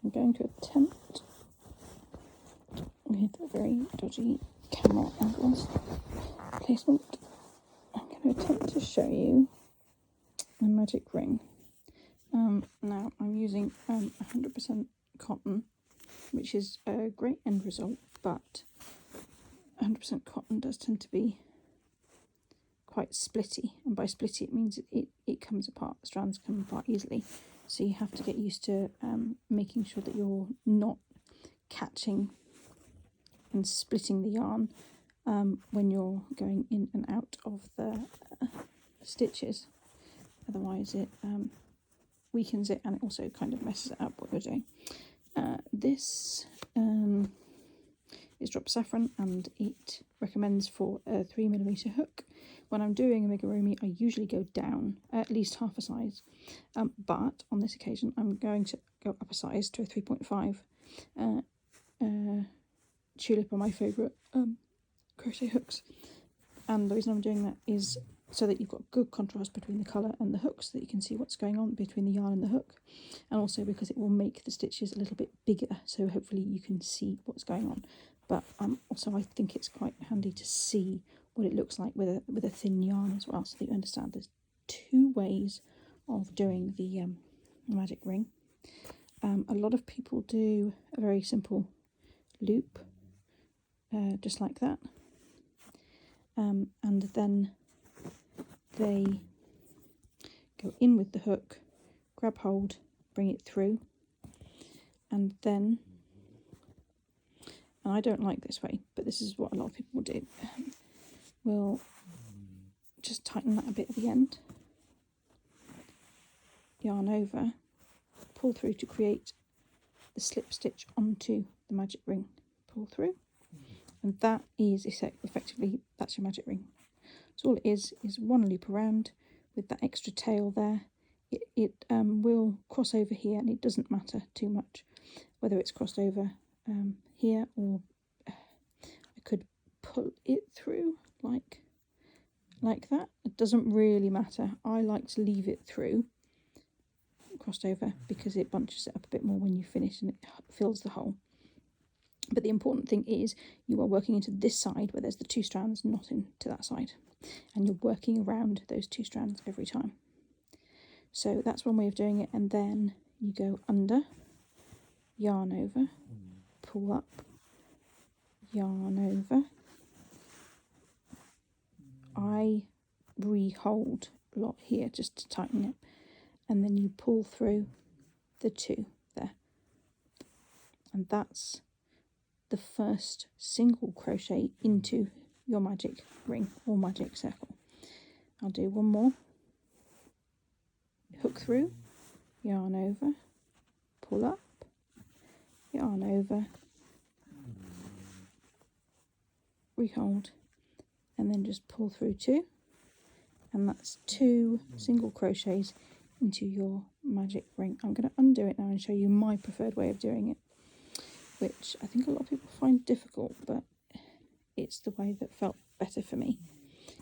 I'm going to attempt, with a very dodgy camera angles placement, I'm going to attempt to show you a magic ring. Now I'm using 100% cotton, which is a great end result, but 100% cotton does tend to be quite splitty, and by splitty it means it comes apart, the strands come apart easily, so you have to get used to making sure that you're not catching and splitting the yarn when you're going in and out of the stitches, otherwise it weakens it and it also kind of messes it up what you're doing. This is drop saffron, and it recommends for a 3mm hook. When I'm doing amigurumi, I usually go down at least half a size, but on this occasion I'm going to go up a size to a 3.5. Tulip are my favourite crochet hooks, and the reason I'm doing that is so that you've got good contrast between the colour and the hooks, so that you can see what's going on between the yarn and the hook, and also because it will make the stitches a little bit bigger, so hopefully you can see what's going on. But also I think it's quite handy to see what it looks like with a thin yarn as well, so that you understand there's two ways of doing the magic ring. A lot of people do a very simple loop, just like that, and then they go in with the hook, grab hold, bring it through, and then, and I don't like this way, but this is what a lot of people do, we'll just tighten that a bit at the end, yarn over, pull through to create the slip stitch onto the magic ring, pull through, and that is effectively, that's your magic ring. So all it is one loop around with that extra tail there. It will cross over here, and it doesn't matter too much whether it's crossed over here, or I could pull it through like that. It doesn't really matter. I like to leave it through, crossed over, because it bunches it up a bit more when you finish and it fills the hole. But the important thing is you are working into this side where there's the two strands, not into that side. And you're working around those two strands every time. So that's one way of doing it. And then you go under, yarn over, pull up, yarn over. I re-hold a lot here just to tighten it. And then you pull through the two there. And that's the first single crochet into your magic ring or magic circle. I'll do one more. Hook through, yarn over, pull up, yarn over, rehold, and then just pull through two, and that's two single crochets into your magic ring. I'm going to undo it now and show you my preferred way of doing it, which I think a lot of people find difficult, but it's the way that felt better for me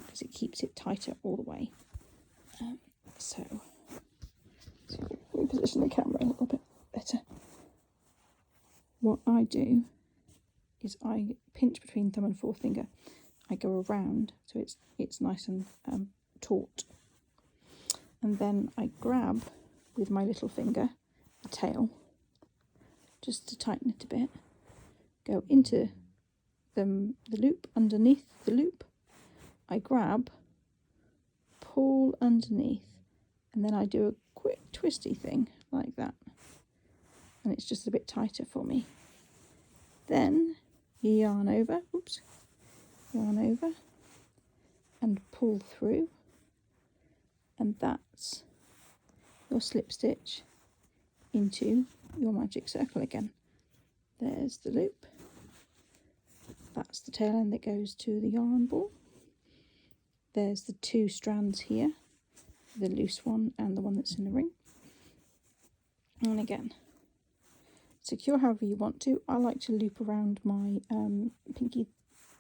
because it keeps it tighter all the way. So reposition the camera a little bit better. What I do is I pinch between thumb and forefinger. I go around so it's nice and taut, and then I grab with my little finger the tail just to tighten it a bit. Go into the loop, underneath the loop, I grab, pull underneath, and then I do a quick twisty thing like that, and it's just a bit tighter for me. Then yarn over, yarn over, and pull through, and that's your slip stitch into your magic circle again. There's the loop, that's the tail end that goes to the yarn ball. There's the two strands here, the loose one and the one that's in the ring. And again, secure however you want to. I like to loop around my pinky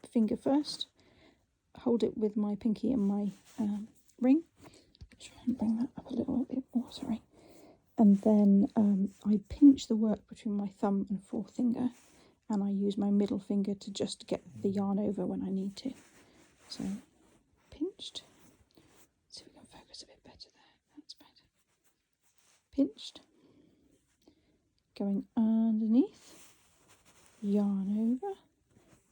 finger first, hold it with my pinky and my ring. Try and bring that up a little bit more, sorry. And then I pinch the work between my thumb and forefinger, and I use my middle finger to just get the yarn over when I need to. So pinched. See if we can focus a bit better there. That's better. Pinched. Going underneath, yarn over,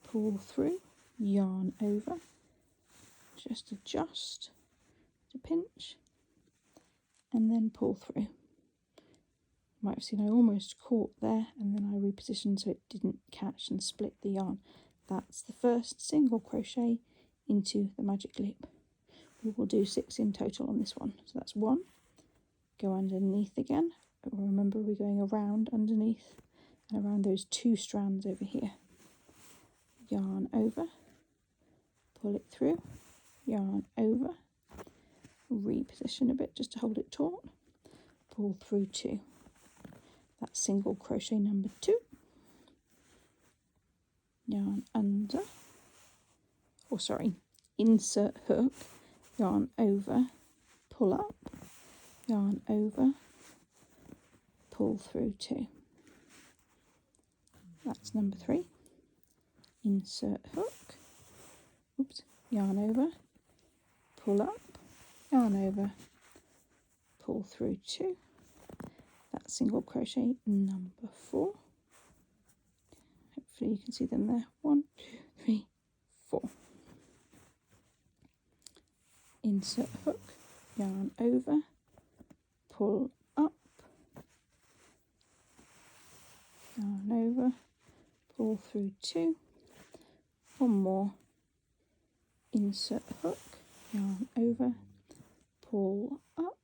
pull through, yarn over. Just adjust to pinch, and then pull through. You might have seen I almost caught there, and then I repositioned so it didn't catch and split the yarn. That's the first single crochet into the magic loop. We will do 6 in total on this one. So that's 1. Go underneath again. Remember, we're going around underneath and around those 2 strands over here. Yarn over, pull it through, yarn over, reposition a bit just to hold it taut, pull through 2. That's single crochet number 2. Yarn under, or sorry, insert hook, yarn over, pull up, yarn over, pull through 2. That's number 3. Insert hook, oops, yarn over, pull up, yarn over, pull through 2. That's single crochet number 4. Hopefully you can see them there. 1, 2, 3, 4. Insert hook, yarn over, pull up, yarn over, pull through 2. 1 more. Insert hook, yarn over, pull up,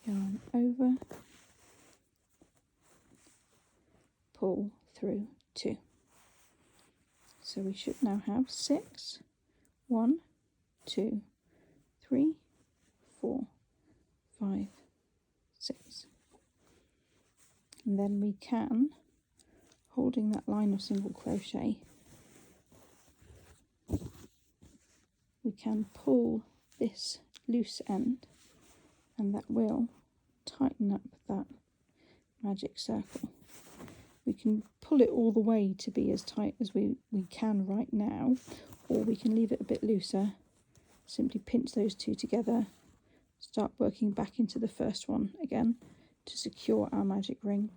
yarn over, pull through 2. So we should now have 6. 1, 2, 3, 4, 5, 6. And then we can, holding that line of single crochet, we can pull this loose end, and that will tighten up that magic circle. We can pull it all the way to be as tight as we can right now, or we can leave it a bit looser. Simply pinch those 2 together, start working back into the first one again to secure our magic ring,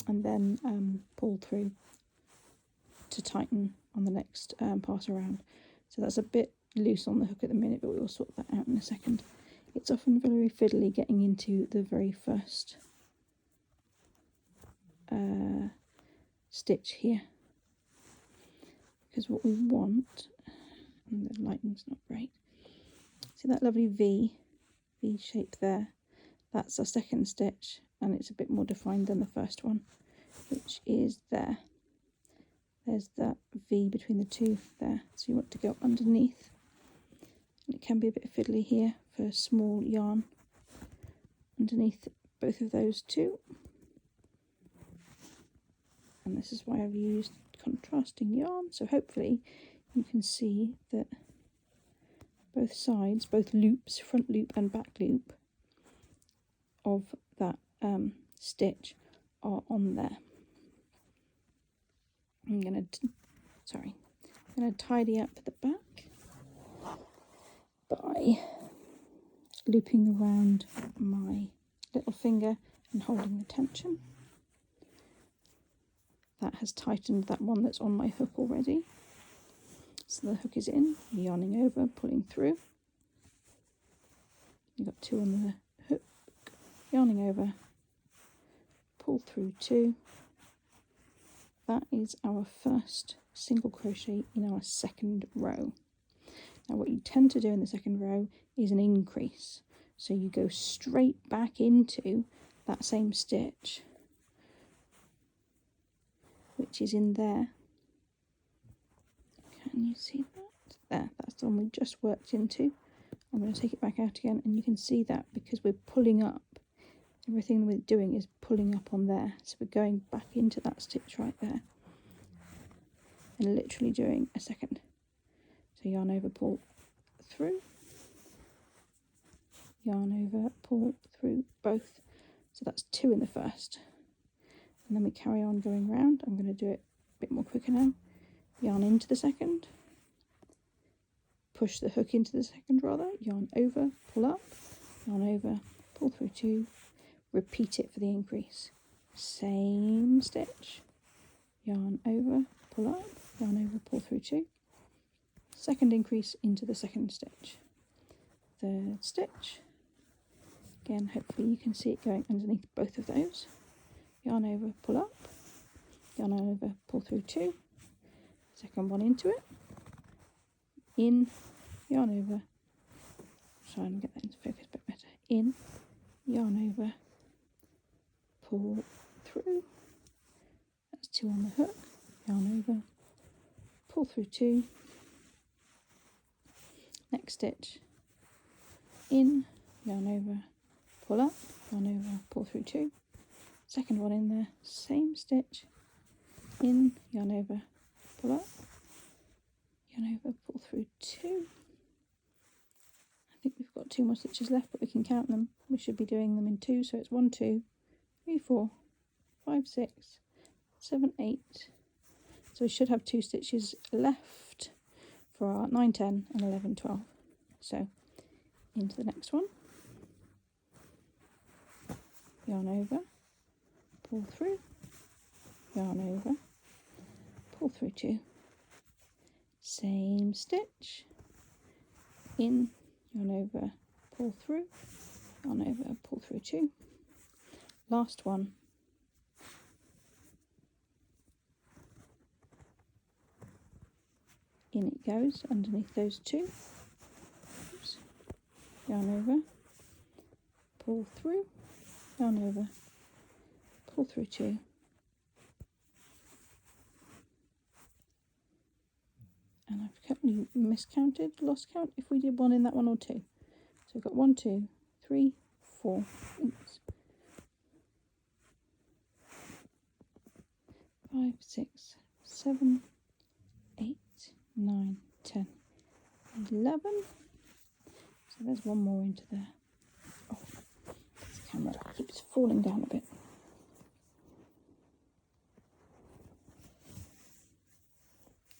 and then pull through to tighten on the next pass around. So that's a bit loose on the hook at the minute, but we will sort that out in a second. It's often very fiddly getting into the very first stitch here, because what we want, and the lighting's not great, see that lovely V shape there? That's our second stitch, and it's a bit more defined than the first one, which is there. There's that V between the 2 there, so you want to go underneath. And it can be a bit fiddly here for small yarn underneath both of those 2. And this is why I've used contrasting yarn, so hopefully you can see that both sides, both loops, front loop and back loop of that stitch are on there. I'm going to tidy up the back by looping around my little finger and holding the tension. That has tightened that one that's on my hook already. So the hook is in, yarning over, pulling through. You've got 2 on the hook, yarning over, pull through 2. That is our first single crochet in our second row. Now what you tend to do in the second row is an increase. So you go straight back into that same stitch, which is in there. Can you see that? There, that's the one we just worked into. I'm going to take it back out again, and you can see that because we're pulling up. Everything we're doing is pulling up on there. So we're going back into that stitch right there and literally doing a second. So yarn over, pull through, yarn over, pull through both So that's 2 in the first. And then we carry on going round. I'm going to do it a bit more quicker now. Yarn into the second, push the hook into the second rather, yarn over, pull up, yarn over, pull through 2, repeat it for the increase. Same stitch, yarn over, pull up, yarn over, pull through 2, second increase into the second stitch, third stitch, again hopefully you can see it going underneath both of those, yarn over, pull up, yarn over, pull through 2, second one into it, in, yarn over, try and get that into focus a bit better, in, yarn over, pull through, that's 2 on the hook, yarn over, pull through 2, next stitch, in, yarn over, pull up, yarn over, pull through 2, second one in there, same stitch, in, yarn over, pull up, yarn over, pull through 2. I think we've got 2 more stitches left, but we can count them. We should be doing them in 2, so it's 1, 2, 3, 4, 5, 6, 7, 8. So we should have 2 stitches left for our 9, 10 and 11, 12. So into the next one, yarn over, pull through, yarn over, pull through 2, same stitch, in, yarn over, pull through, yarn over, pull through 2, last one, in it goes underneath those 2, oops, yarn over, pull through, yarn over, pull through 2, and I've currently miscounted, lost count if we did 1 in that one or 2. So we've got 1, 2, 3, 4, oops, 5, 6, 7, 8, 9, 10, 11. So there's 1 more into there. Oh, this camera keeps falling down a bit.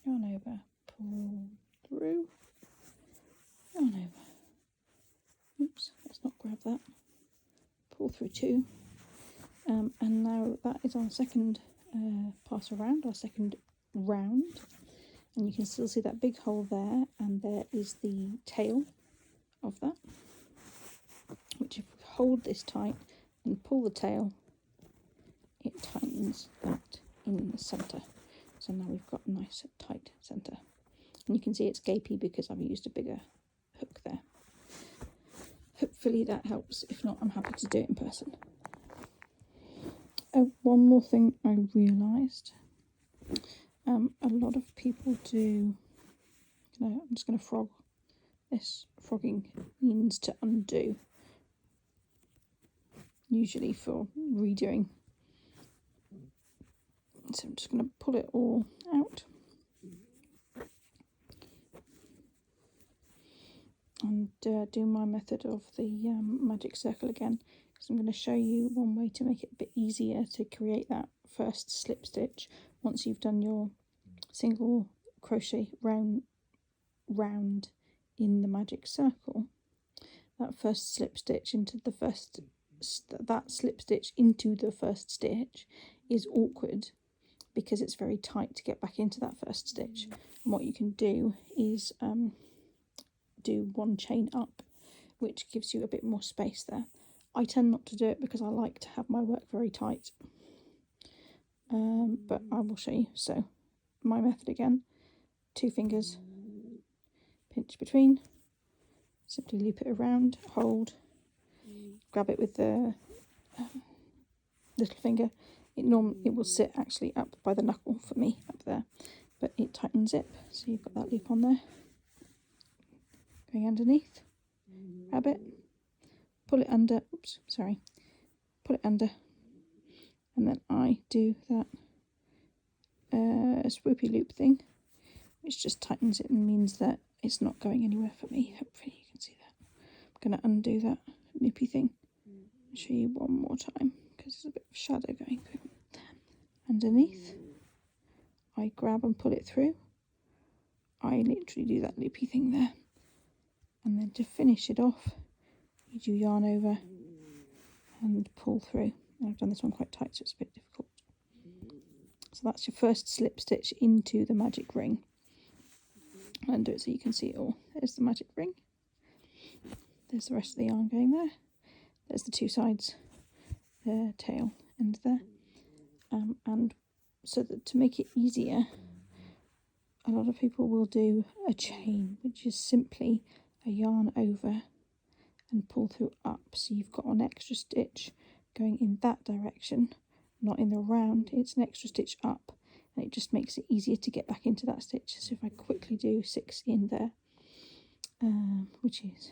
Yarn over, pull through, yarn over. Oops, let's not grab that. Pull through 2. And now that is our second pass around, our second round. And you can still see that big hole there, and there is the tail of that, which if we hold this tight and pull the tail, it tightens that in the centre. So now we've got a nice tight centre. And you can see it's gapey because I've used a bigger hook there. Hopefully that helps. If not, I'm happy to do it in person. Oh, one more thing I realised. A lot of people do, I'm just going to frog this. Frogging means to undo, usually for redoing. So I'm just going to pull it all out and do my method of the magic circle again, because I'm going to show you one way to make it a bit easier to create that first slip stitch once you've done your single crochet round in the magic circle. That first slip stitch into the first stitch is awkward because it's very tight to get back into that first stitch. And what you can do is do 1 chain up, which gives you a bit more space there. I tend not to do it because I like to have my work very tight, but I will show you. So my method again, 2 fingers, pinch between, simply loop it around, hold, grab it with the little finger. It will sit actually up by the knuckle for me up there, but it tightens it. So you've got that loop on there, going underneath, grab it, pull it under, pull it under, and then I do that swoopy loop thing, which just tightens it and means that it's not going anywhere for me. Hopefully you can see that. I'm going to undo that loopy thing show you one more time because there's a bit of shadow going through. Underneath, I grab and pull it through. I literally do that loopy thing there. And then to finish it off, you do yarn over and pull through. And I've done this one quite tight, so it's a bit difficult. So that's your first slip stitch into the magic ring. I'll undo it so you can see it all. There's the magic ring. There's the rest of the yarn going there. There's the two sides, the tail end there. And so that to make it easier, a lot of people will do a chain, which is simply a yarn over and pull through up. So you've got an extra stitch going in that direction, not in the round. It's an extra stitch up, and it just makes it easier to get back into that stitch. So if I quickly do 6 in there, which is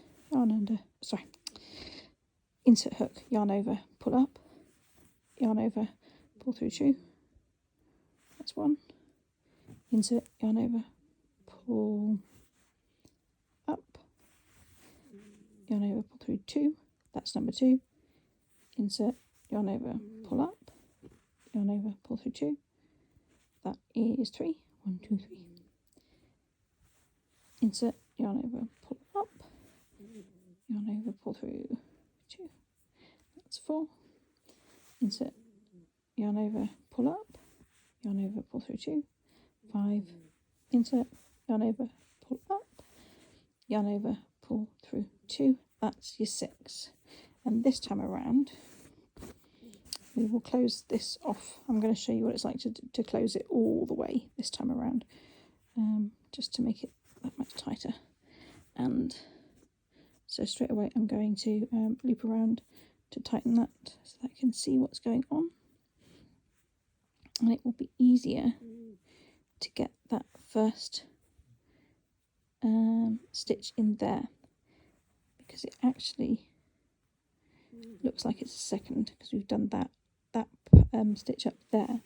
insert hook, yarn over, pull up, yarn over, pull through 2. That's 1. Insert, yarn over, pull up, yarn over, pull through 2. That's number 2. Insert, yarn over, pull up, yarn over, pull through 2. That is 3. 1, 2, 3. Insert, yarn over, pull up, yarn over, pull through 2. That's 4. Insert, yarn over, pull up, yarn over, pull through 2. 5. Insert, yarn over, pull up, yarn over, pull through 2. That's your 6. And this time around, we will close this off. I'm going to show you what it's like to close it all the way this time around, just to make it that much tighter. And so straight away I'm going to loop around to tighten that so that I can see what's going on. And it will be easier to get that first stitch in there, because it actually looks like it's a second, because we've done that stitch up there.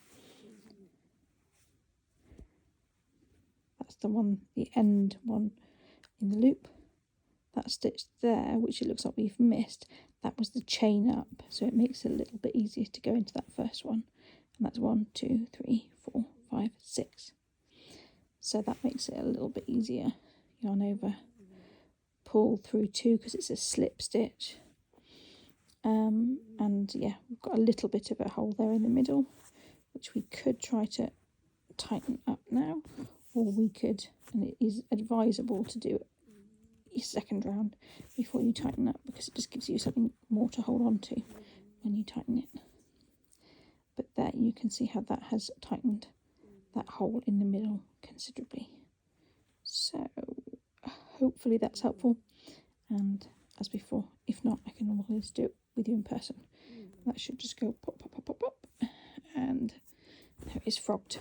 That's the one, the end one in the loop. That stitch there, which it looks like we've missed, that was the chain up, so it makes it a little bit easier to go into that first one. And that's 1, 2, 3, 4, 5, 6. So that makes it a little bit easier. Yarn over, pull through 2 because it's a slip stitch. And yeah, we've got a little bit of a hole there in the middle, which we could try to tighten up now, or we could, and it is advisable to do your second round before you tighten up, because it just gives you something more to hold on to when you tighten it. But there you can see how that has tightened that hole in the middle considerably. So hopefully that's helpful, and as before, if not, I can always do it with you in person. That should just go pop, pop, pop, pop, pop, and there it is frogged.